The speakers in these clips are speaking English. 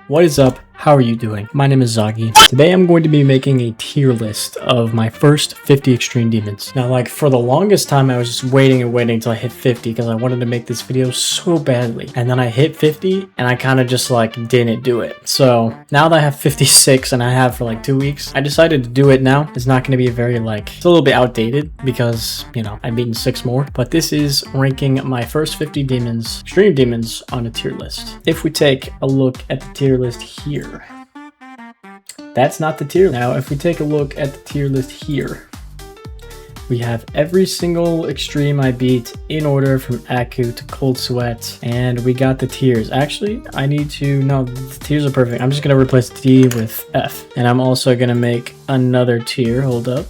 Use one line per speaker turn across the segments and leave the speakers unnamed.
What is up? How are you doing? My name is Zagi. Today I'm going to be making a tier list of my first 50 extreme demons. Now, like, for the longest time I was just waiting until I hit 50 because I wanted to make this video so badly. And then I hit 50 and I kind of just like didn't do it. So now that I have 56 and I have for like 2 weeks, I decided to do it now. It's not going to be a very it's a little bit outdated because, you know, I've beaten 6 more. But this is ranking my first 50 demons, extreme demons, on a tier list. If we take a look at the tier list here, that's not the tier. Now, if we take a look at the tier list here, we have every single extreme I beat in order from Aku to Cold Sweat, and we got the tiers. Actually, no, the tiers are perfect. I'm just gonna replace D with F, and I'm also gonna make another tier. Hold up.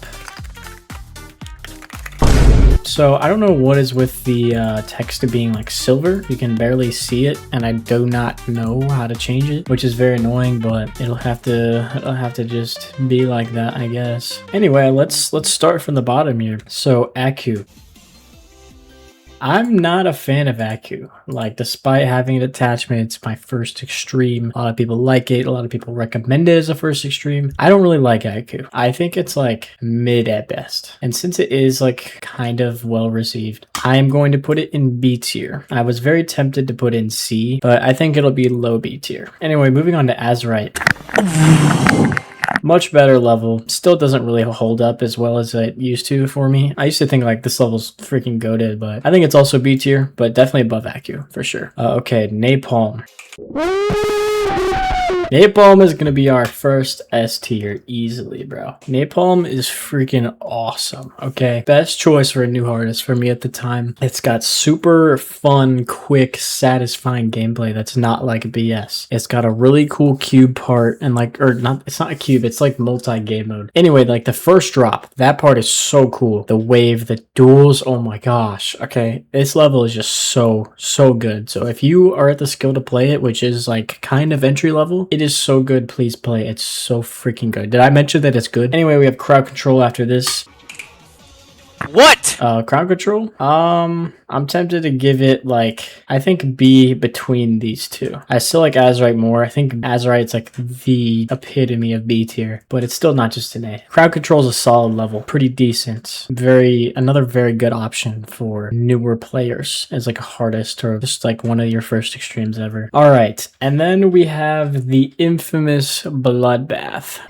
So I don't know what is with the text being like silver. You can barely see it, and I do not know how to change it, which is very annoying, but it'll have to just be like that, I guess. Anyway, let's start from the bottom here. So Aku. I'm not a fan of Aku. Like, despite having an attachment, it's my first extreme. A lot of people like it. A lot of people recommend it as a first extreme. I don't really like Aku. I think it's like mid at best. And since it is like kind of well received, I am going to put it in B tier. I was very tempted to put in C, but I think it'll be low B tier. Anyway, moving on to Azurite. Much better level. Still doesn't really hold up as well as it used to for me. I used to think like this level's freaking goated, but I think it's also B tier, but definitely above Aku for sure. Okay, Napalm. Napalm is going to be our first S tier easily, bro. Napalm is freaking awesome, okay? Best choice for a new artist for me at the time. It's got super fun, quick, satisfying gameplay that's not like BS. It's got a really cool cube part and it's not a cube, it's like multi-game mode. Anyway, like the first drop, that part is so cool. The wave, the duels, oh my gosh, okay? This level is just so good. So if you are at the skill to play it, which is like kind of entry level, it is so good. Please play. It's so freaking good. Did I mention that it's good? Anyway, we have crowd control after this.
What?
Crowd control? I'm tempted to give it like, I think B between these two. I still like Azurite more. I think Azurite's like the epitome of B tier, but it's still not just an A. Crowd control is a solid level, pretty decent. Another very good option for newer players as like a hardest or just like one of your first extremes ever. All right, and then we have the infamous Bloodbath.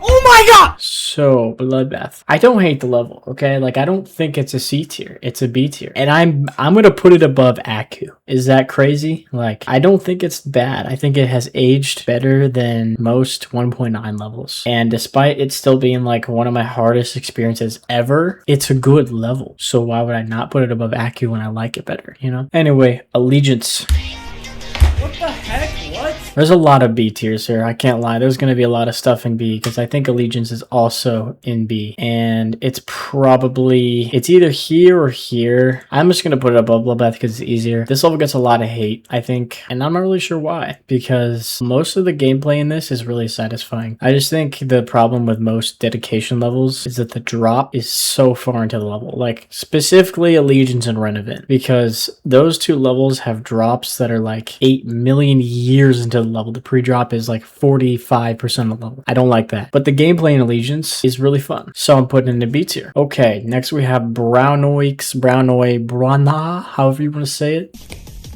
Oh my god!
So, Bloodbath. I don't hate the level, okay? Like, I don't think it's a C tier. It's a B tier. And I'm gonna put it above Aku. Is that crazy? Like, I don't think it's bad. I think it has aged better than most 1.9 levels. And despite it still being like one of my hardest experiences ever, it's a good level. So why would I not put it above Aku when I like it better, you know? Anyway, Allegiance.
What the heck? What?
There's a lot of B tiers here. I can't lie. There's going to be a lot of stuff in B because I think Allegiance is also in B. And it's either here or here. I'm just going to put it above Bloodbath because it's easier. This level gets a lot of hate, I think. And I'm not really sure why. Because most of the gameplay in this is really satisfying. I just think the problem with most dedication levels is that the drop is so far into the level. Like, specifically Allegiance and Renovant. Because those two levels have drops that are like 8 million years into the level. The pre-drop is like 45% of the level. I don't like that. But the gameplay in Allegiance is really fun. So I'm putting it in B tier. Okay, next we have Brana, however you want to say it.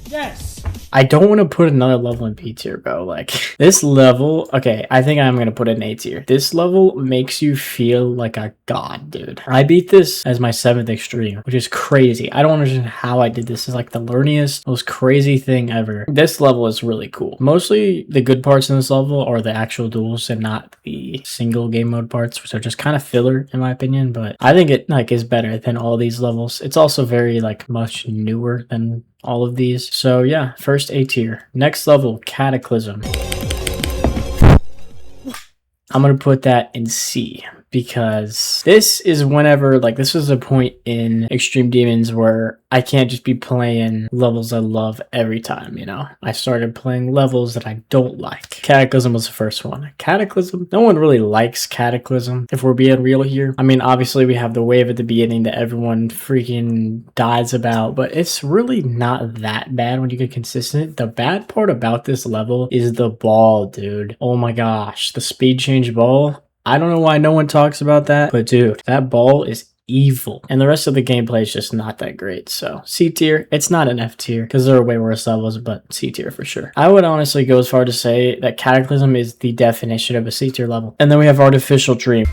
Yes.
I don't want to put another level in B tier, bro. Like, this level, okay, I think I'm going to put it in A tier. This level makes you feel like a god, dude. I beat this as my 7th extreme, which is crazy. I don't understand how I did this. It's like the learniest, most crazy thing ever. This level is really cool. Mostly the good parts in this level are the actual duels and not the single game mode parts, which are just kind of filler in my opinion, but I think it like is better than all these levels. It's also very like much newer than all of these. So yeah, first A tier. Next level, Cataclysm. I'm gonna put that in C because this is whenever, like, this was a point in Extreme Demons where I can't just be playing levels I love every time, you know? I started playing levels that I don't like. Cataclysm was the first one. Cataclysm? No one really likes Cataclysm, if we're being real here. I mean, obviously we have the wave at the beginning that everyone freaking dies about, but it's really not that bad when you get consistent. The bad part about this level is the ball, dude. Oh my gosh, the speed change ball. I don't know why no one talks about that, but dude, that ball is evil. And the rest of the gameplay is just not that great. So C tier, it's not an F tier because there are way worse levels, but C tier for sure. I would honestly go as far to say that Cataclysm is the definition of a C tier level. And then we have Artificial Dream.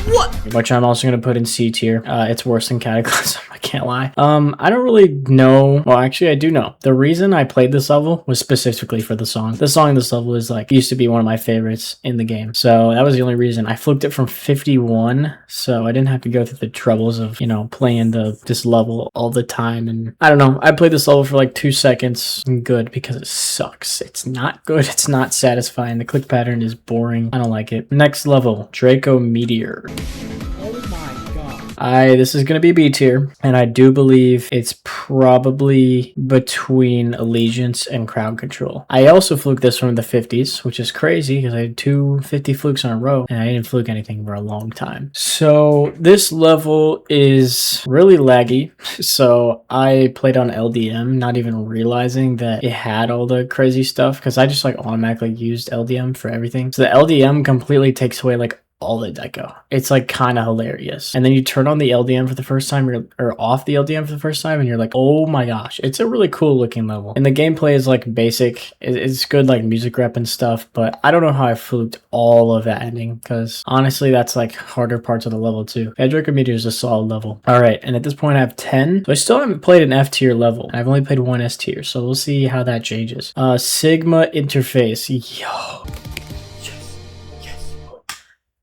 What? Which I'm also going to put in C tier. It's worse than Cataclysm, I can't lie. I don't really know. Well, actually, I do know. The reason I played this level was specifically for the song. The song in this level is like, used to be one of my favorites in the game. So that was the only reason. I flipped it from 51, so I didn't have to go through the troubles of, you know, playing this level all the time. And I don't know. I played this level for like 2 seconds. Good, because it sucks. It's not good. It's not satisfying. The click pattern is boring. I don't like it. Next level, Draco Meteor.
Oh my god.
This is going to be B tier, and I do believe it's probably between Allegiance and Crowd Control. I also fluked this from the 50s, which is crazy because I had 2 50 flukes in a row, and I didn't fluke anything for a long time. So this level is really laggy, so I played on LDM, not even realizing that it had all the crazy stuff, because I just like automatically used LDM for everything. So the LDM completely takes away like all the deco. It's like kind of hilarious. And then you turn on the LDM for the first time, or off the LDM for the first time, and you're like, oh my gosh, it's a really cool looking level. And the gameplay is like basic. It's good like music rep and stuff, but I don't know how I fluked all of that ending, because honestly, that's like harder parts of the level too. Draco Meteor is a solid level. All right, and at this point I have 10. So I still haven't played an F tier level. I've only played one S tier, so we'll see how that changes. Sigma Interface. Yo.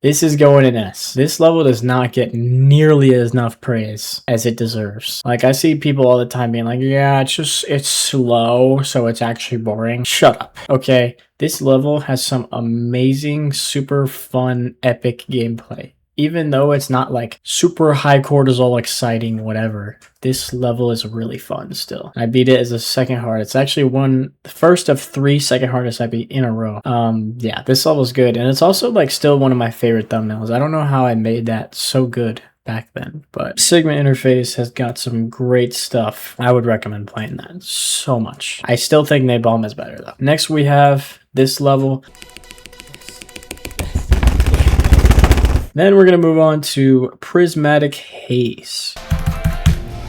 This is going in S. This level does not get nearly as enough praise as it deserves. Like, I see people all the time being like, yeah, it's slow, so it's actually boring. Shut up, okay? This level has some amazing, super fun, epic gameplay. Even though it's not like super high cortisol exciting, whatever, this level is really fun still. I beat it as a second hard. It's actually the first of 3 second hardest I beat in a row. Yeah, this level is good. And it's also like still one of my favorite thumbnails. I don't know how I made that so good back then, but Sigma Interface has got some great stuff. I would recommend playing that so much. I still think Napalm is better though. Next we have this level. Then we're going to move on to Prismatic Haze.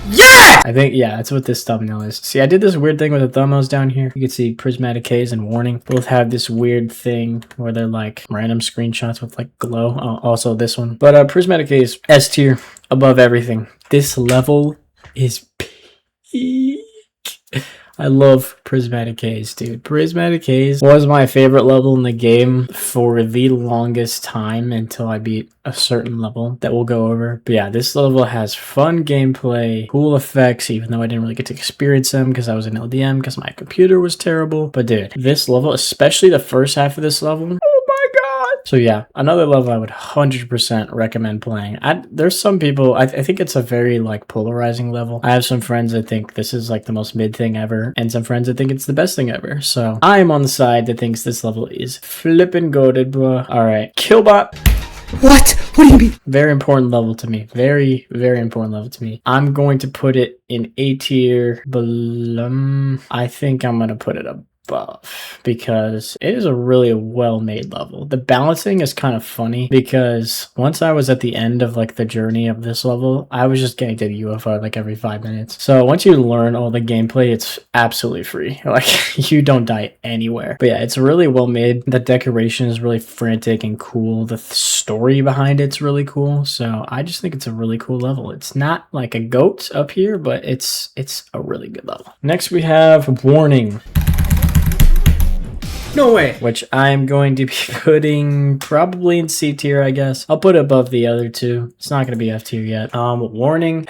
Yeah! I think, yeah, that's what this thumbnail is. See, I did this weird thing with the thumbnails down here. You can see Prismatic Haze and Warning both have this weird thing where they're like random screenshots with like glow. Oh, also this one. But Prismatic Haze, S tier, above everything. This level is peak. I love Prismatic Haze, dude. Prismatic Haze was my favorite level in the game for the longest time until I beat a certain level that we'll go over. But yeah, this level has fun gameplay, cool effects, even though I didn't really get to experience them because I was in LDM because my computer was terrible. But dude, this level, especially the first half of this level, oh my god. So yeah, another level I would 100% recommend playing. There's some people, I think it's a very like polarizing level. I have some friends that think this is like the most mid thing ever, and some friends that think it's the best thing ever. So I am on the side that thinks this level is flippin' goated, bro. All right, Killbot.
What? What do you mean?
Very important level to me. Very, very important level to me. I'm going to put it in A tier. I think I'm going to put it above because it is a really well-made level. The balancing is kind of funny because once I was at the end of like the journey of this level, I was just getting to the UFO like every 5 minutes. So once you learn all the gameplay, it's absolutely free. Like you don't die anywhere. But yeah, it's really well made. The decoration is really frantic and cool. The story behind it's really cool. So I just think it's a really cool level. It's not like a GOAT up here, but it's a really good level. Next we have Warning.
No way.
which I'm going to be putting probably in C tier, I guess. I'll put it above the other two. It's not going to be F tier yet. Warning.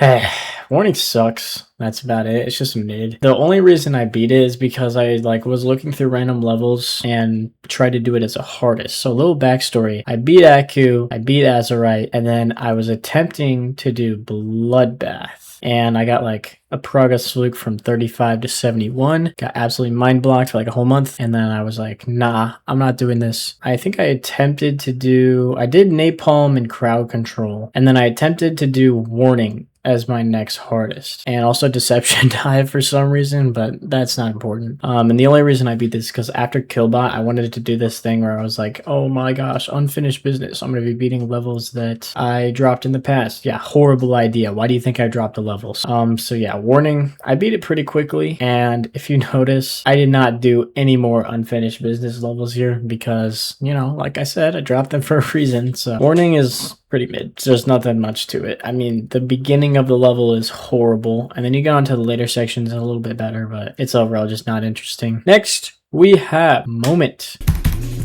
Warning sucks. That's about it. It's just mid. The only reason I beat it is because I was looking through random levels and tried to do it as a hardest. So a little backstory. I beat Aku, I beat Azurite, and then I was attempting to do Bloodbath. And I got like a progress fluke from 35 to 71. Got absolutely mind blocked for like a whole month. And then I was like, nah, I'm not doing this. I think I attempted to do, I did Napalm and Crowd Control. And then I attempted to do Warning as my next hardest, and also Deception Dive for some reason, but that's not important. And the only reason I beat this is because after Killbot, I wanted to do this thing where I was like, oh my gosh, unfinished business. I'm going to be beating levels that I dropped in the past. Yeah, horrible idea. Why do you think I dropped the levels? So yeah, Warning, I beat it pretty quickly, and if you notice, I did not do any more unfinished business levels here because, you know, like I said, I dropped them for a reason. So Warning is pretty mid. There's nothing much to it. I mean, the beginning of the level is horrible, and then you go into the later sections a little bit better, but it's overall just not interesting. Next, we have Moment.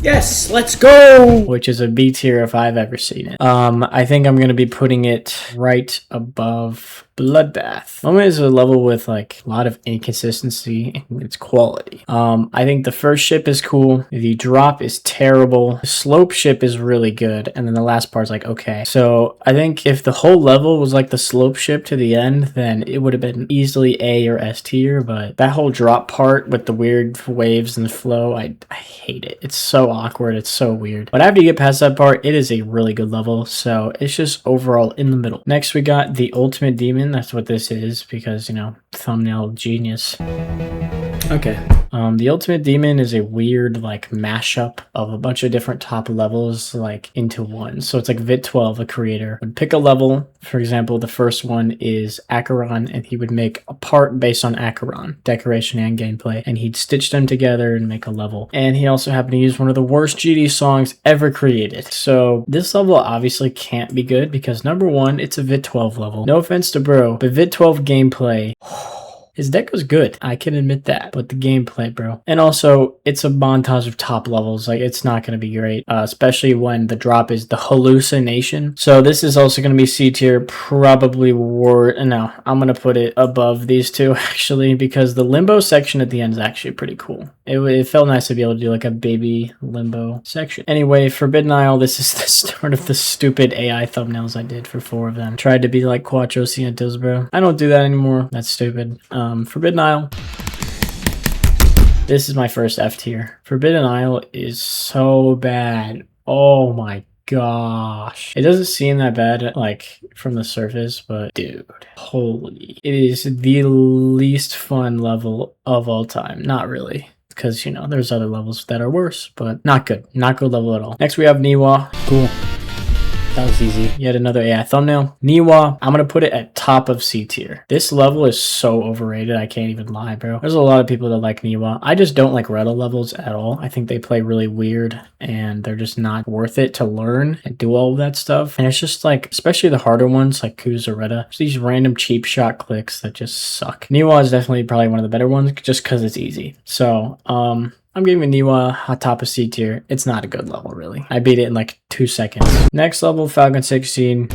Yes, let's go.
Which is a B tier if I've ever seen it. I think I'm going to be putting it right above Bloodbath. Moment is a level with like a lot of inconsistency in its quality. I think the first ship is cool. The drop is terrible. The slope ship is really good. And then the last part is like, okay. So I think if the whole level was like the slope ship to the end, then it would have been easily A or S tier. But that whole drop part with the weird waves and the flow, I hate it. It's so awkward. It's so weird. But after you get past that part, it is a really good level. So it's just overall in the middle. Next, we got the Ultimate Demon. That's what this is because, you know, thumbnail genius. Okay. The Ultimate Demon is a weird like mashup of a bunch of different top levels like into one. So it's like Vit12, a creator, would pick a level. For example, the first one is Acheron, and he would make a part based on Acheron, decoration and gameplay, and he'd stitch them together and make a level. And he also happened to use one of the worst GD songs ever created. So this level obviously can't be good because number one, it's a Vit12 level. No offense to bro, but Vit12 gameplay, his deck was good. I can admit that, but the gameplay, bro. And also, it's a montage of top levels. Like, it's not going to be great, especially when the drop is the hallucination. So this is also going to be C tier, probably no, I'm going to put it above these two, actually, because the limbo section at the end is actually pretty cool. It felt nice to be able to do, like, a baby limbo section. Anyway, Forbidden Isle, this is the start of the stupid AI thumbnails I did for 4 of them. Tried to be like Quattro Cientos, bro. I don't do that anymore. That's stupid. Forbidden Isle. This is my first F tier. Forbidden Isle is so bad. Oh my gosh. It doesn't seem that bad, like, from the surface, but dude, holy. It is the least fun level of all time. Not really. Because, you know, there's other levels that are worse, but not good. Not good level at all. Next, we have Niwa. Cool. That was easy. Yet another AI thumbnail. Niwa, I'm going to put it at top of C tier. This level is so overrated. I can't even lie, bro. There's a lot of people that like Niwa. I just don't like Retta levels at all. I think they play really weird and they're just not worth it to learn and do all of that stuff. And it's just like, especially the harder ones like Kuz or Retta, these random cheap shot clicks that just suck. Niwa is definitely probably one of the better ones just because it's easy. So, I'm giving Niwa a top of C tier. It's not a good level, really. I beat it in like 2 seconds. Next level, Falcon 16.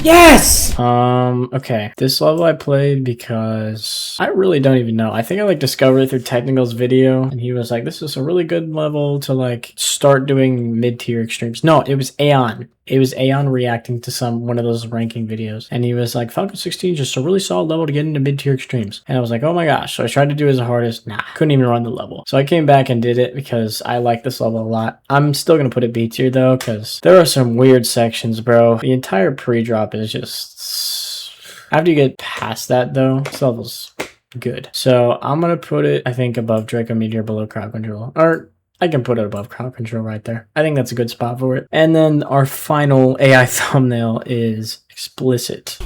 Yes!
Okay. This level I played because I really don't even know. I think I like discovered it through Technical's video, and he was like, this is a really good level to like start doing mid-tier extremes. No, it was Aeon. It was Aeon reacting to one of those ranking videos. And he was like, Falcon 16 is just a really solid level to get into mid-tier extremes. And I was like, oh my gosh. So I tried to do it as the hardest. Nah, couldn't even run the level. So I came back and did it because I like this level a lot. I'm still going to put it B tier though, because there are some weird sections, bro. The entire pre-drop is just... After you get past that though, this level's good. So I'm going to put it, I think, above Draco Meteor, below Crowd Control. Or... I can put it above Crowd Control right there. I think that's a good spot for it. And then our final AI thumbnail is Explicit.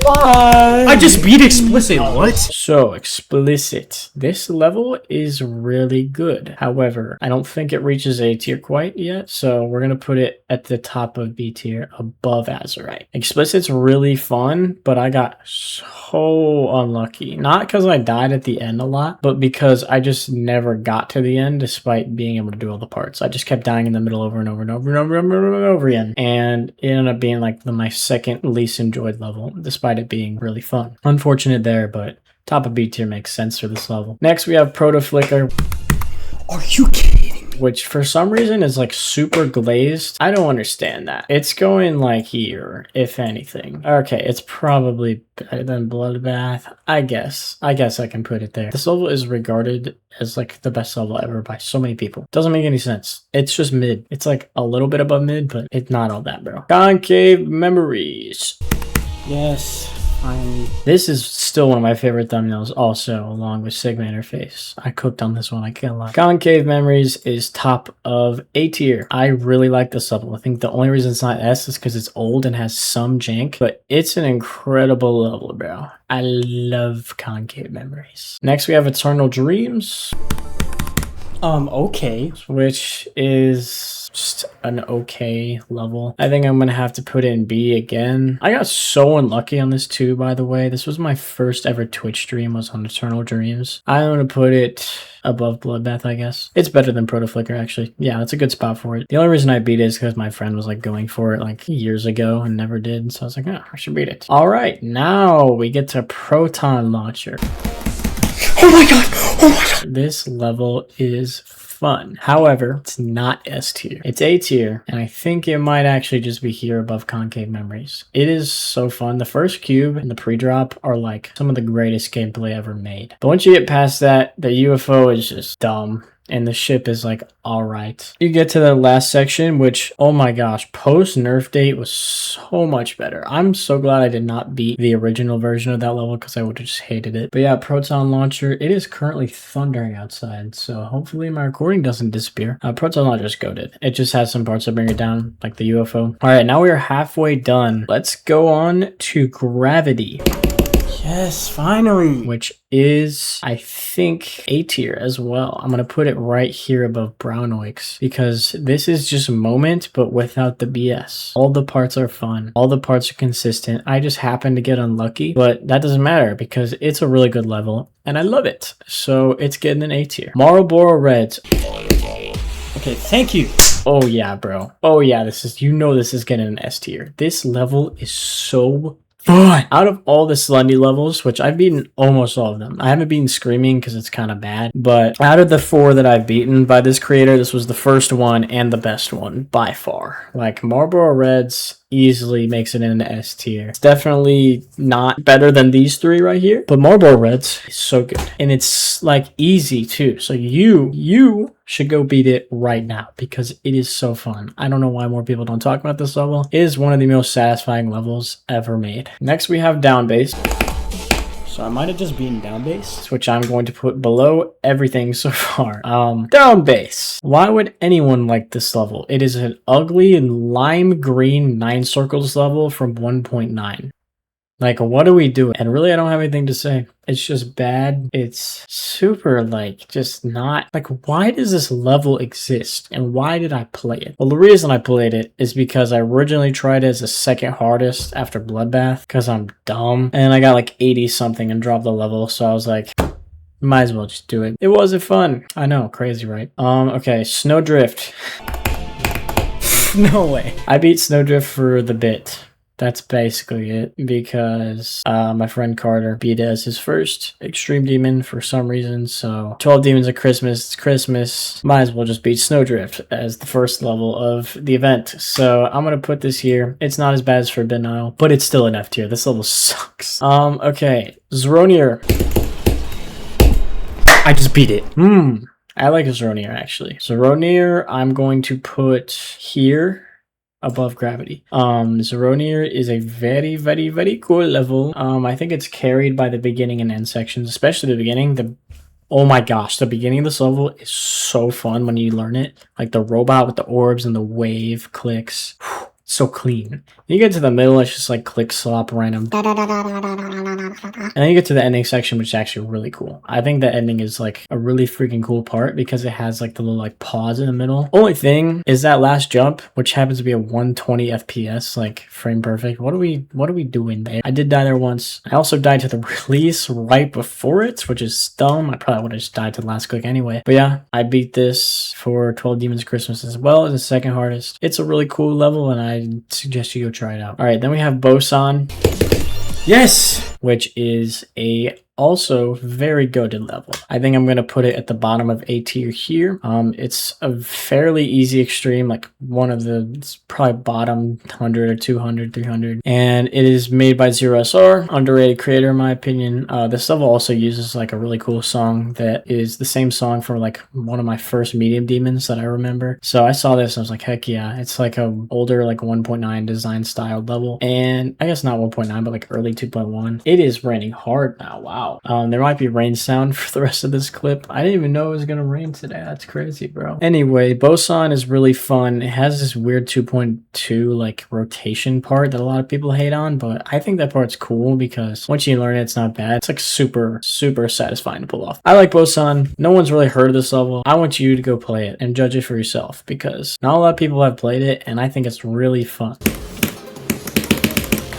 Why?
I just beat explicit. What?
So explicit. This level is really good. However, I don't think it reaches A tier quite yet, so we're gonna put it at the top of B tier above Azurite. Explicit's really fun, but I got so unlucky. Not because I died at the end a lot, but because I just never got to the end despite being able to do all the parts. I just kept dying in the middle over and over and over and over and over and over again. And it ended up being like my second least enjoyed level, despite it being really fun. Unfortunate there, but top of B tier makes sense for this level. Next, we have Proto Flicker.
Are you kidding me?
Which for some reason is like super glazed. I don't understand that. It's going like here, if anything. Okay, it's probably better than Bloodbath. I guess I can put it there. This level is regarded as like the best level ever by so many people. Doesn't make any sense. It's just mid. It's like a little bit above mid, but it's not all that, bro. Concave Memories. Yes. This is still one of my favorite thumbnails also, along with Sigma Interface. I cooked on this one, I can't lie. Concave Memories is top of A tier. I really like this level. I think the only reason it's not S is because it's old and has some jank, but it's an incredible level, bro. I love Concave Memories. Next we have Eternal Dreams. Okay. Which is just an okay level. I think I'm gonna have to put it in B again. I got so unlucky on this too, by the way. This was my first ever Twitch stream, was on Eternal Dreams. I'm gonna put it above Bloodbath, I guess. It's better than Proto Flicker, actually. Yeah, that's a good spot for it. The only reason I beat it is because my friend was like going for it like years ago and never did. So I was like, oh, I should beat it. All right, now we get to Proton Launcher.
Oh my god! Oh my god!
This level is fun. However, it's not S tier. It's A tier, and I think it might actually just be here above Concave Memories. It is so fun. The first cube and the pre-drop are like some of the greatest gameplay ever made. But once you get past that, the UFO is just dumb. And the ship is like, all right. You get to the last section, which, oh my gosh, post nerf date was so much better. I'm so glad I did not beat the original version of that level because I would have just hated it. But yeah, Proton Launcher, it is currently thundering outside. So hopefully my recording doesn't disappear. Proton Launcher is goated. It just has some parts that bring it down, like the UFO. All right, now we are halfway done. Let's go on to Gravity.
Yes, finally.
Which is, I think, A tier as well. I'm going to put it right here above Brown Oix because this is just Moment, but without the BS. All the parts are fun. All the parts are consistent. I just happen to get unlucky, but that doesn't matter because it's a really good level and I love it. So it's getting an A tier. Marlboro Reds.
Okay, thank you.
Oh yeah, bro. Oh yeah, this is, you know, this is getting an S tier. This level is so fun. Out of all the Slundy levels, which I've beaten almost all of them. I haven't beaten Screaming because it's kind of bad, but out of the 4 that I've beaten by this creator, this was the first one and the best one by far. Like Marlboro Reds easily makes it in the S tier. It's definitely not better than these 3 right here, but Marlboro Reds is so good. And it's like easy too. So you should go beat it right now because it is so fun. I don't know why more people don't talk about this level. It is one of the most satisfying levels ever made. Next we have Down Bass. So I might have just beaten Down Bass, which I'm going to put below everything so far. Down Bass. Why would anyone like this level? It is an ugly and lime green 9 circles level from 1.9. Like, what are we doing? And really, I don't have anything to say. It's just bad. It's super, like, just not... Like, why does this level exist? And why did I play it? Well, the reason I played it is because I originally tried it as the second hardest after Bloodbath, because I'm dumb. And I got, like, 80-something and dropped the level, so I was like... Might as well just do it. It wasn't fun. I know, crazy, right? Okay, Snowdrift. No way. I beat Snowdrift for the bit. That's basically it because my friend Carter beat it as his first Extreme Demon for some reason. So 12 Demons at Christmas, it's Christmas. Might as well just beat Snowdrift as the first level of the event. So I'm going to put this here. It's not as bad as Forbidden Isle, but it's still an F tier. This level sucks. Okay, Zeronier. I just beat it. I like Zeronier actually. Zeronier I'm going to put here above Gravity. Zeronier is a very, very, very cool level. I think it's carried by the beginning and end sections, especially the beginning. Oh my gosh, the beginning of this level is so fun when you learn it. Like the robot with the orbs and the wave clicks. so clean. You get to the middle, it's just like click slop random. And then you get to the ending section, which is actually really cool. I think the ending is like a really freaking cool part because it has like the little like pause in the middle. Only thing is that last jump, which happens to be a 120 FPS, like frame perfect. What are we doing there? I did die there once. I also died to the release right before it, which is dumb. I probably would have just died to the last click anyway. But yeah, I beat this for 12 Demons Christmas as well as the second hardest. It's a really cool level and I suggest you go try it out. All right, then we have Bosan. Yes! Which is a also very goated level. I think I'm going to put it at the bottom of A tier here. It's a fairly easy extreme, like one of the, it's probably bottom 100 or 200, 300. And it is made by 0SR, underrated creator in my opinion. This level also uses like a really cool song that is the same song from like one of my first medium demons that I remember. So I saw this and I was like, heck yeah, it's like a older like 1.9 design styled level. And I guess not 1.9, but like early 2.1. It is raining hard now. Wow. There might be rain sound for the rest of this clip. I didn't even know it was gonna rain today. That's crazy, bro. Anyway, Bosan is really fun. It has this weird 2.2 like rotation part that a lot of people hate on, but I think that part's cool because once you learn it, it's not bad. It's like super satisfying to pull off. I like Bosan. No one's really heard of this level. I want you to go play it and judge it for yourself because not a lot of people have played it, and I think it's really fun.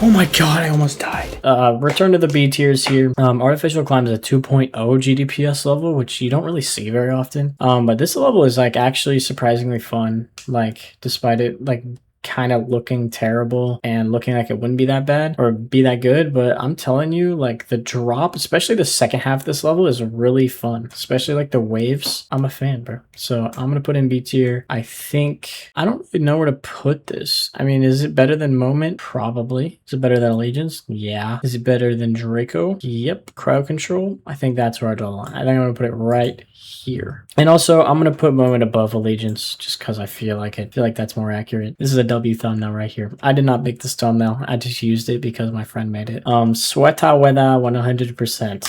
Oh my god, I almost died. Return to the B tiers here. Artificial Climb is a 2.0 GDPS level, which you don't really see very often. But this level is like actually surprisingly fun. Like, despite it like kind of looking terrible and looking like it wouldn't be that bad or be that good, but I'm telling you, like the drop, especially the second half of this level, is really fun, especially like the waves. I'm a fan, bro. So I'm gonna put in B tier. I think I don't really know where to put this. I mean, is it better than Moment? Probably. Is it better than Allegiance? Yeah. Is it better than Draco? Yep. Crowd Control? I think that's where I draw the line. I think I'm gonna put it right here. And also I'm gonna put Moment above Allegiance just because I feel like that's more accurate. This is a W thumbnail right here. I did not make this thumbnail. I just used it because my friend made it. Sweater weather 100%.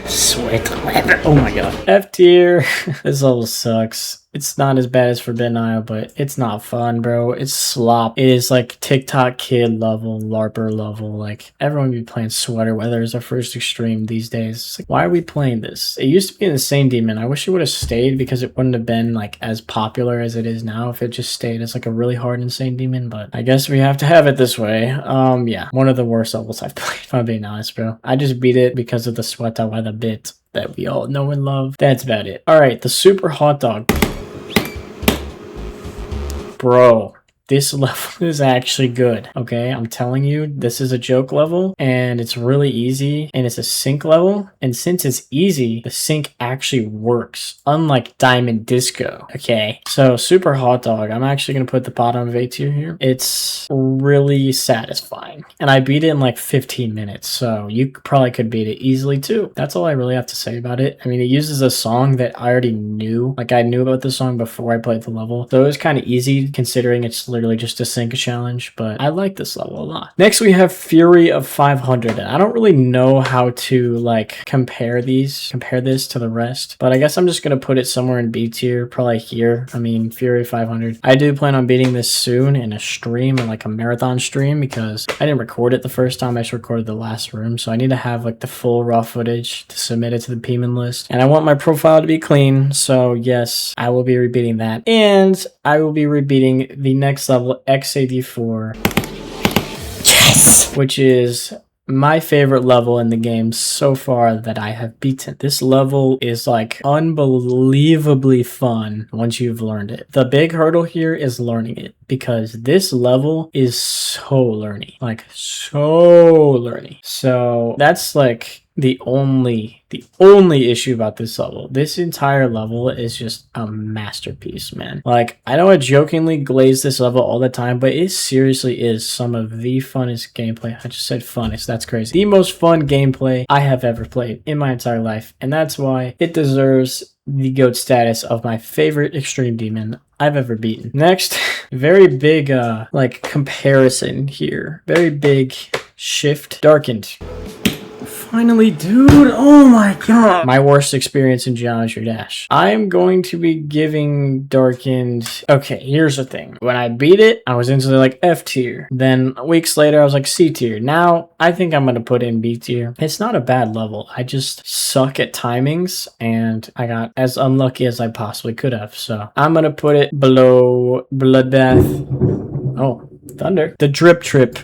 Sweater weather. Oh my god. F tier. This level sucks. It's not as bad as Forbidden Isle, but it's not fun, bro. It's slop. It is like TikTok kid level, LARPer level. Like, everyone be playing Sweater Weather as our first extreme these days. It's like, why are we playing this? It used to be in the same demon. I wish it would have stayed because it wouldn't have been like as popular as it is now if it just stayed as like a really hard insane demon, but I guess we have to have it this way. Yeah, one of the worst levels I've played, if I'm being honest, bro. I just beat it because of the Sweater Weather bit that we all know and love. That's about it. All right, the Super Hot Dog. Bro, this level is actually good, okay? I'm telling you, this is a joke level, and it's really easy, and it's a sync level, and since it's easy, the sync actually works, unlike Diamond Disco, okay? So, Super Hot Dog, I'm actually gonna put the bottom of A tier here. It's really satisfying, and I beat it in like 15 minutes, so you probably could beat it easily too. That's all I really have to say about it. I mean, it uses a song that I already knew, like I knew about this song before I played the level, so it was kind of easy considering it's literally just a sync challenge, but I like this level a lot. Next we have Fury of 500, and I don't really know how to like compare this to the rest, but I guess I'm just gonna put it somewhere in B tier, probably here. I mean, Fury 500. I do plan on beating this soon in a stream, in like a marathon stream, because I didn't record it the first time. I just recorded the last room, so I need to have like the full raw footage to submit it to the P-man list, and I want my profile to be clean, so yes, I will be repeating that, and I will be repeating the next level, XAD4. Yes! Which is my favorite level in the game so far that I have beaten. This level is like unbelievably fun once you've learned it. The big hurdle here is learning it, because this level is so learny. Like, so learny. So that's like the only issue about this level. This entire level is just a masterpiece, man. Like, I know I jokingly glaze this level all the time, but it seriously is some of the funnest gameplay. I just said funnest, that's crazy. The most fun gameplay I have ever played in my entire life, and that's why it deserves the GOAT status of my favorite extreme demon I've ever beaten. Next, very big like comparison here. Very big shift. Darkened.
Finally, dude. Oh my god.
My worst experience in Geometry Dash. I'm going to be giving Darkened... Okay, here's the thing. When I beat it, I was instantly like F tier. Then weeks later, I was like C tier. Now, I think I'm going to put in B tier. It's not a bad level. I just suck at timings, and I got as unlucky as I possibly could have. So I'm going to put it below Bloodbath. Oh, thunder. The Drip Trip.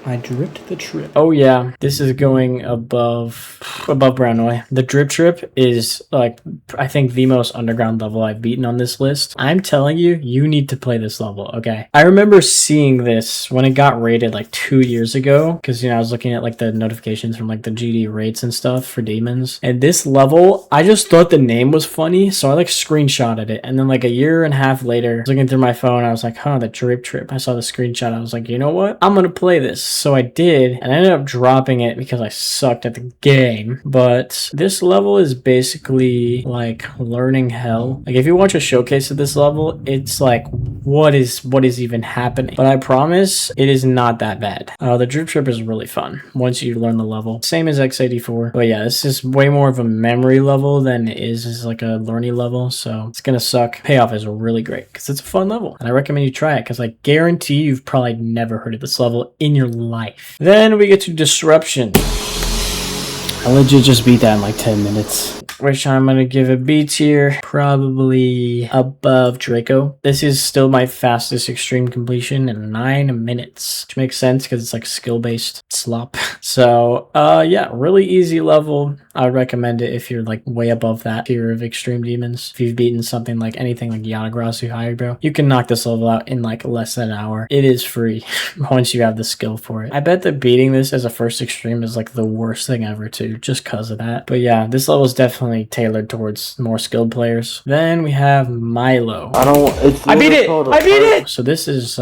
I dripped the trip.
Oh yeah, this is going above Brownway. The Drip Trip is like, I think the most underground level I've beaten on this list. I'm telling you, you need to play this level, okay? I remember seeing this when it got rated like 2 years ago, because, you know, I was looking at like the notifications from like the GD rates and stuff for demons. And this level, I just thought the name was funny, so I like screenshotted it. And then like a year and a half later, I was looking through my phone, I was like, huh, the Drip Trip. I saw the screenshot, I was like, you know what? I'm gonna play this. So I did, and I ended up dropping it because I sucked at the game. But this level is basically like learning hell. Like if you watch a showcase of this level, it's like, what is even happening? But I promise it is not that bad. The Drip Trip is really fun once you learn the level. Same as X84. But yeah, this is way more of a memory level than it is like a learning level. So it's gonna suck. Payoff is really great because it's a fun level. And I recommend you try it because I guarantee you've probably never heard of this level in your life. Then we get to Disruption. I legit just beat that in like 10 minutes. Which I'm going to give a B tier, probably above Draco. This is still my fastest extreme completion in 9 minutes. Which makes sense because it's like skill-based slop. So, yeah, really easy level. I would recommend it if you're like way above that tier of extreme demons. If you've beaten something like anything like Yanagrasu Hybro, you can knock this level out in like less than an hour. It is free once you have the skill for it. I bet that beating this as a first extreme is like the worst thing ever too, just because of that. But yeah, this level is definitely tailored towards more skilled players. Then we have Milo.
I beat it! I beat it!
So this is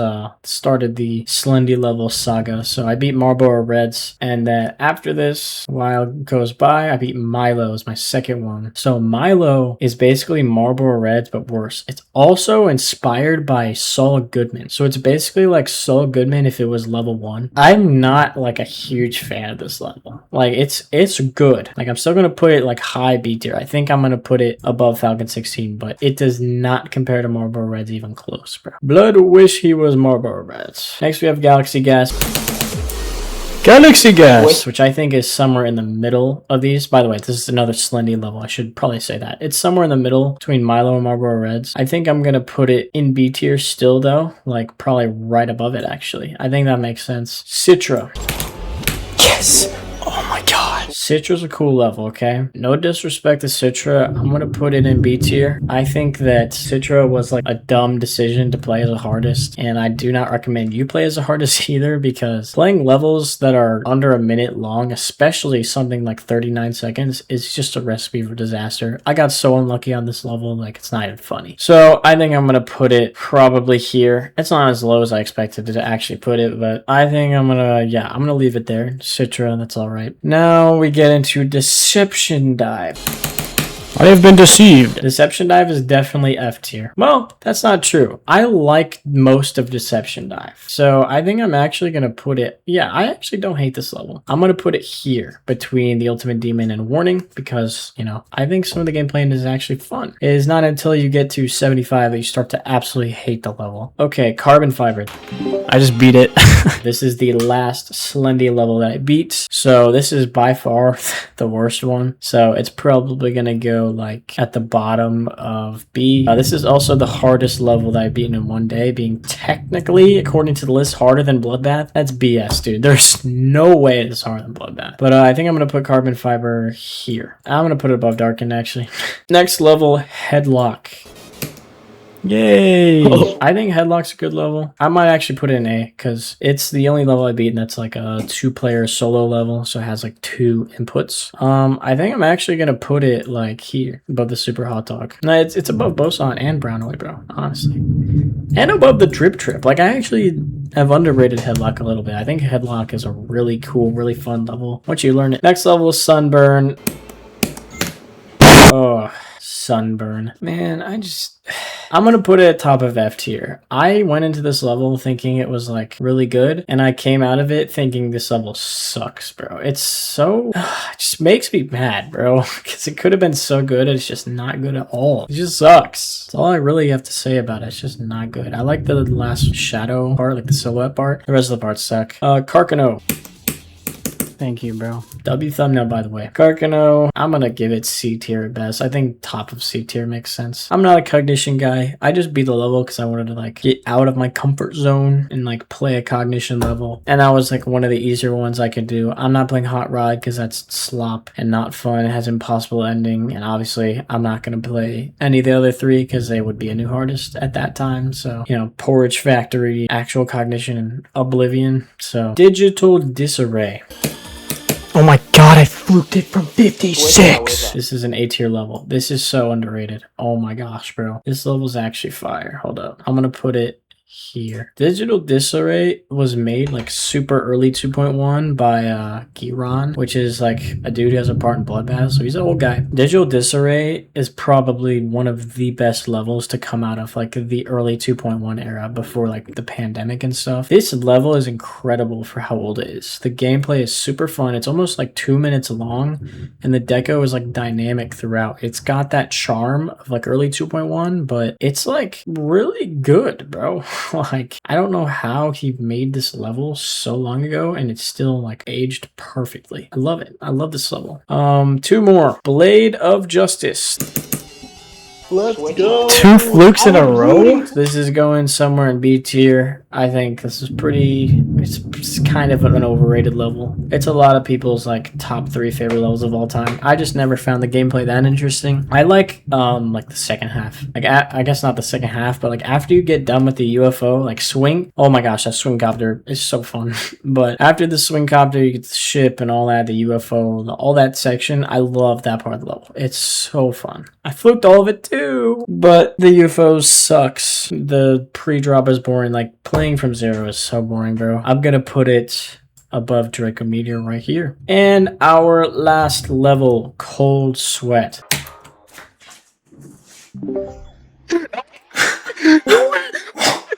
started the Slendy level saga. So I beat Marlboro Reds, and then after this, while goes by, I beat Milo as my second one. So Milo is basically Marlboro Reds, but worse. It's also inspired by Saul Goodman. So it's basically like Saul Goodman if it was level 1. I'm not like a huge fan of this level. Like it's good. Like I'm still gonna put it like high B tier. I think I'm gonna put it above Falcon 16, but it does not compare to Marlboro Reds even close, bro. Blood wish he was Marlboro Reds. Next we have Galaxy Gas. Galaxy Gas, which I think is somewhere in the middle of these. By the way, this is another Slendy level. I should probably say that. It's somewhere in the middle between Milo and Marlboro Reds. I think I'm going to put it in B tier still, though. Like, probably right above it, actually. I think that makes sense. Citra.
Yes! Oh my god.
Citra's a cool level, okay? No disrespect to Citra. I'm gonna put it in B tier. I think that Citra was like a dumb decision to play as a hardest, and I do not recommend you play as a hardest either, because playing levels that are under a minute long, especially something like 39 seconds, is just a recipe for disaster. I got so unlucky on this level, like it's not even funny. So I think I'm gonna put it probably here. It's not as low as I expected to actually put it, but I think I'm gonna leave it there. Citra, that's all right. Now we get into Deception Dive.
I have been deceived.
Deception Dive is definitely F tier. Well, that's not true. I like most of Deception Dive. So I think I'm actually going to put it... Yeah, I actually don't hate this level. I'm going to put it here between the Ultimate Demon and Warning because, you know, I think some of the gameplay in this is actually fun. It is not until you get to 75 that you start to absolutely hate the level. Okay, Carbon Fiber.
I just beat it.
This is the last Slendy level that I beat. So this is by far the worst one. So it's probably going to go like at the bottom of B. This is also the hardest level that I've beaten in one day, being technically, according to the list, harder than Bloodbath. That's BS, dude. There's no way it's harder than Bloodbath. But I think I'm going to put Carbon Fiber here. I'm going to put it above Darkened, actually. Next level, Headlock. Yay!
Oh.
I think Headlock's a good level. I might actually put it in A because it's the only level I beat that's like a 2-player solo level, so it has like 2 inputs. I think I'm actually gonna put it like here above the Super Hot Dog. No, it's above Boson and Brownaway, bro. Honestly, and above the Drip Trip. Like I actually have underrated Headlock a little bit. I think Headlock is a really cool, really fun level once you learn it. Next level is Sunburn. Oh, Sunburn. Man, I just... I'm gonna put it at top of F tier. I went into this level thinking it was like really good, and I came out of it thinking this level sucks, bro. It's so, it just makes me mad, bro, because it could have been so good. It's just not good at all. It just sucks. That's all I really have to say about it. It's just not good. I like the last shadow part, like the silhouette part. The rest of the parts suck. Carcano. Thank you, bro. W thumbnail, by the way. Carcano, I'm gonna give it C tier at best. I think top of C tier makes sense. I'm not a cognition guy. I just beat the level because I wanted to like get out of my comfort zone and like play a cognition level. And that was like one of the easier ones I could do. I'm not playing Hot Rod because that's slop and not fun. It has impossible ending. And obviously I'm not gonna play any of the other three because they would be a new hardest at that time. So, you know, Porridge Factory, Actual Cognition, and Oblivion. So, Digital Disarray.
Oh my god, I fluked it from 56.
This is an A tier level. This is so underrated. Oh my gosh, bro. This level's actually fire. Hold up. I'm gonna put it here. Digital Disarray was made like super early 2.1 by Giron, which is like a dude who has a part in Bloodbath, so he's an old guy. Digital Disarray is probably one of the best levels to come out of like the early 2.1 era before like the pandemic and stuff. This level is incredible for how old it is. The gameplay is super fun. It's almost like 2 minutes long, and the deco is like dynamic throughout. It's got that charm of like early 2.1, but it's like really good, bro. Like, I don't know how he made this level so long ago and it's still like aged perfectly. I love it. I love this level. Two more. Blade of Justice.
Let's go.
2 flukes in a row?
This is going somewhere in B tier. I think this is pretty, it's kind of an overrated level. It's a lot of people's like top 3 favorite levels of all time. I just never found the gameplay that interesting. I like the second half. Like I guess not the second half, but like after you get done with the UFO, like swing. Oh my gosh, that swing copter is so fun. But after the swing copter, you get the ship and all that, the UFO, all that section. I love that part of the level. It's so fun. I fluked all of it too, but the UFO sucks. The pre-drop is boring. Like playing from zero is so boring, bro. I'm gonna put it above Draco Meteor right here. And our last level, Cold Sweat.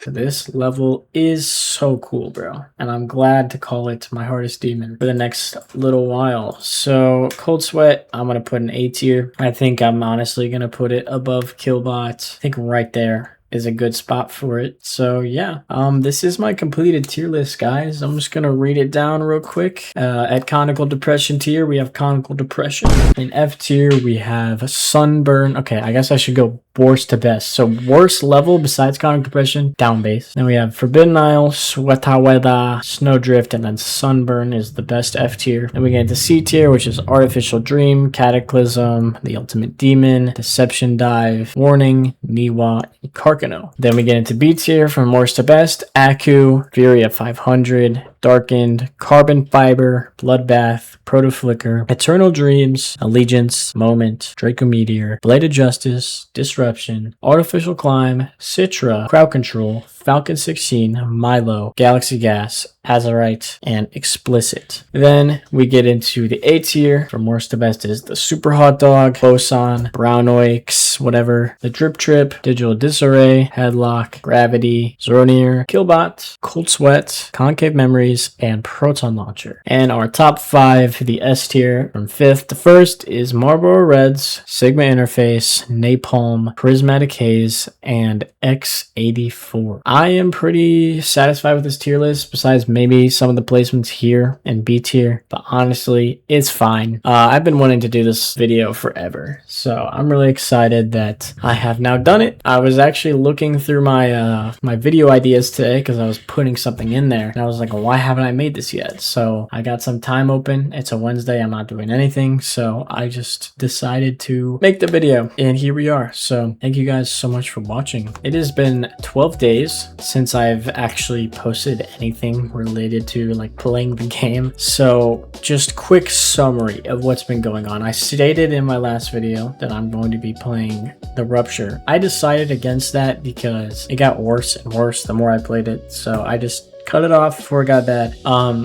This level is so cool, bro. And I'm glad to call it my hardest demon for the next little while. So Cold Sweat, I'm going to put an A tier. I think I'm honestly going to put it above Killbot. I think right there is a good spot for it. So yeah, this is my completed tier list, guys. I'm just gonna read it down real quick. At Conical Depression tier, we have Conical Depression. In F tier, we have Sunburn. Okay, I guess I should go worst to best. So worst level besides Conical Depression, Down Base. Then we have Forbidden Isle, Sweataweda, Snowdrift, and then Sunburn is the best F tier. Then we get into C tier, which is Artificial Dream, Cataclysm, The Ultimate Demon, Deception Dive, Warning, Niwa, and Carcano. Then we get into B tier from worst to best, Aku, Fury of 500, Darkened, Carbon Fiber, Bloodbath, Protoflicker, Eternal Dreams, Allegiance, Moment, Draco Meteor, Blade of Justice, Disruption, Artificial Climb, Citra, Crowd Control, Falcon 16, Milo, Galaxy Gas, Azurite, and Explicit. Then we get into the A tier. From worst to best is the Super Hot Dog, Boson, Brown Oix, whatever, the Drip Trip, Digital Disarray, Headlock, Gravity, Zoronir, Killbot, Cold Sweat, Concave Memories, and Proton Launcher. And our top 5, the S tier, from 5th to 1st is Marlboro Reds, Sigma Interface, Napalm, Prismatic Haze, and X84. I am pretty satisfied with this tier list, besides maybe some of the placements here in B tier, but honestly, it's fine. I've been wanting to do this video forever, so I'm really excited that I have now done it. I was actually looking through my my video ideas today because I was putting something in there, and I was like, why haven't I made this yet? So I got some time open. It's a Wednesday. I'm not doing anything, so I just decided to make the video, and here we are. So thank you guys so much for watching. It has been 12 days since I've actually posted anything related to like playing the game. So just quick summary of what's been going on. I stated in my last video that I'm going to be playing the Rupture. I decided against that because it got worse and worse the more I played it. So I just cut it off before it got bad.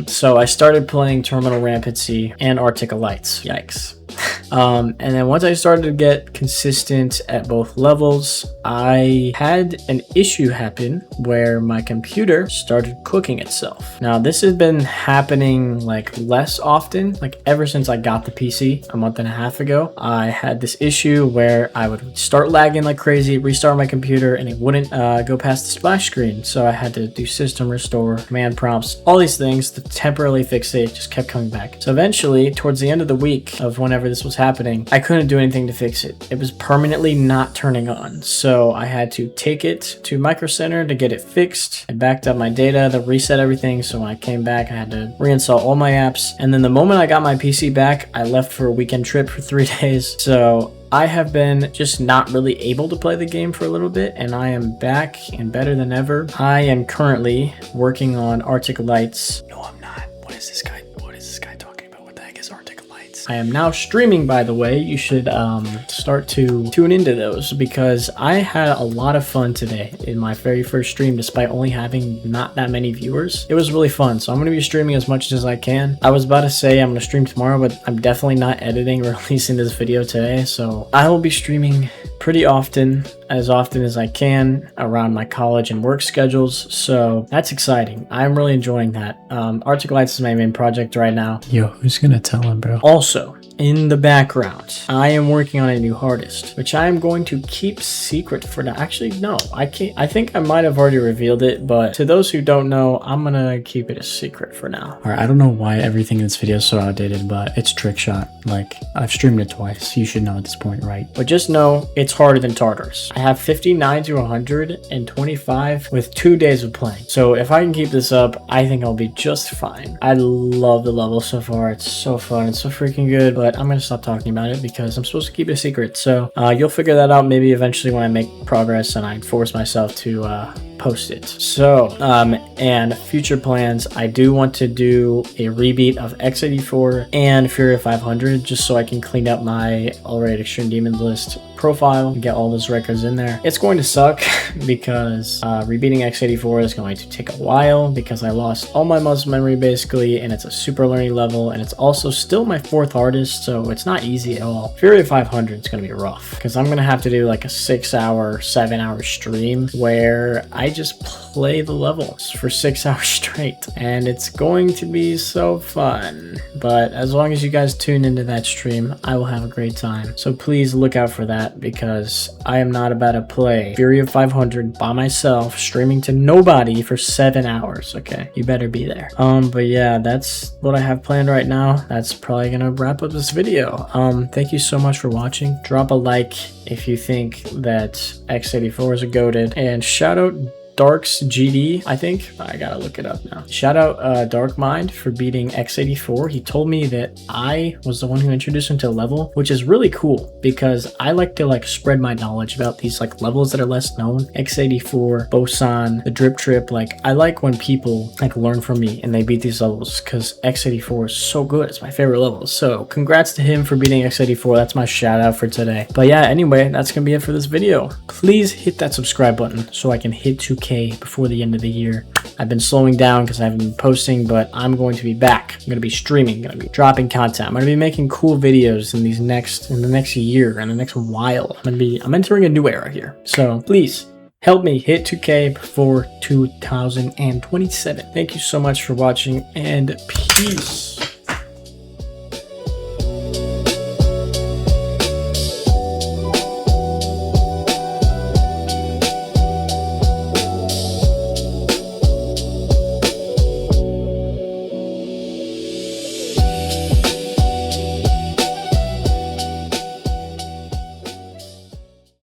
So I started playing Terminal Rampancy and Arctic Lights. Yikes. And then once I started to get consistent at both levels, I had an issue happen where my computer started cooking itself. Now this has been happening like less often, like ever since I got the PC a month and a half ago. I had this issue where I would start lagging like crazy, restart my computer, and it wouldn't go past the splash screen. So I had to do system restore, command prompts, all these things to temporarily fix it. It just kept coming back. So eventually, towards the end of the week of whenever this was happening, I couldn't do anything to fix it. It was permanently not turning on. So I had to take it to Micro Center to get it fixed. I backed up my data to reset everything. So when I came back, I had to reinstall all my apps. And then the moment I got my PC back, I left for a weekend trip for 3 days. So I have been just not really able to play the game for a little bit, and I am back and better than ever. I am currently working on Arctic Lights. No, I'm not. What is this guy talking about? What the heck is Arctic Lights? I am now streaming, by the way. You should start to tune into those because I had a lot of fun today in my very first stream despite only having not that many viewers. It was really fun, so I'm going to be streaming as much as I can. I was about to say I'm going to stream tomorrow, but I'm definitely not editing or releasing this video today, so I will be streaming pretty often as I can around my college and work schedules, so that's exciting. I'm really enjoying that. Arctic Lights is my main project right now.
Yo, who's gonna tell him, bro?
Also, in the background, I am working on a new hardest, which I am going to keep secret for now. Actually, no, I can't. I think I might have already revealed it, but to those who don't know, I'm gonna keep it a secret for now.
Alright, I don't know why everything in this video is so outdated, but it's trick shot. Like, I've streamed it twice. You should know at this point, right?
But just know it's harder than Tartarus. I have 59 to 125 with 2 days of playing. So if I can keep this up, I think I'll be just fine. I love the level so far. It's so fun. It's so freaking good. But I'm going to stop talking about it because I'm supposed to keep it a secret. So you'll figure that out maybe eventually when I make progress and I force myself to post it. So and future plans, I do want to do a rebeat of X84 and Fury 500 just so I can clean up my already Extreme Demons list profile and get all those records in there. It's going to suck because rebeating X84 is going to take a while because I lost all my muscle memory basically, and it's a super learning level, and it's also still my 4th hardest, so it's not easy at all. Fury 500 is going to be rough because I'm going to have to do like a 6-hour, 7-hour stream where I just play the levels for 6 hours straight, and it's going to be so fun. But as long as you guys tune into that stream, I will have a great time. So please look out for that because I am not about to play Fury of 500 by myself, streaming to nobody for 7 hours. Okay, you better be there. But yeah, that's what I have planned right now. That's probably gonna wrap up this video. Thank you so much for watching. Drop a like if you think that X84 is a goated, and shout out Dark's GD, I think. I gotta look it up now. Shout out Dark Mind for beating X84. He told me that I was the one who introduced him to a level, which is really cool because I like to spread my knowledge about these levels that are less known. X84, Bosan, the Drip Trip. I like when people learn from me and they beat these levels because X84 is so good. It's my favorite level. So congrats to him for beating X84. That's my shout out for today. But yeah, anyway, that's gonna be it for this video. Please hit that subscribe button so I can hit 2K before the end of the year. I've been slowing down because I haven't been posting, but I'm going to be back. I'm going to be streaming, going to be dropping content. I'm going to be making cool videos in the next year and the next while. I'm entering a new era here. So please help me hit 2K before 2027. Thank you so much for watching, and peace.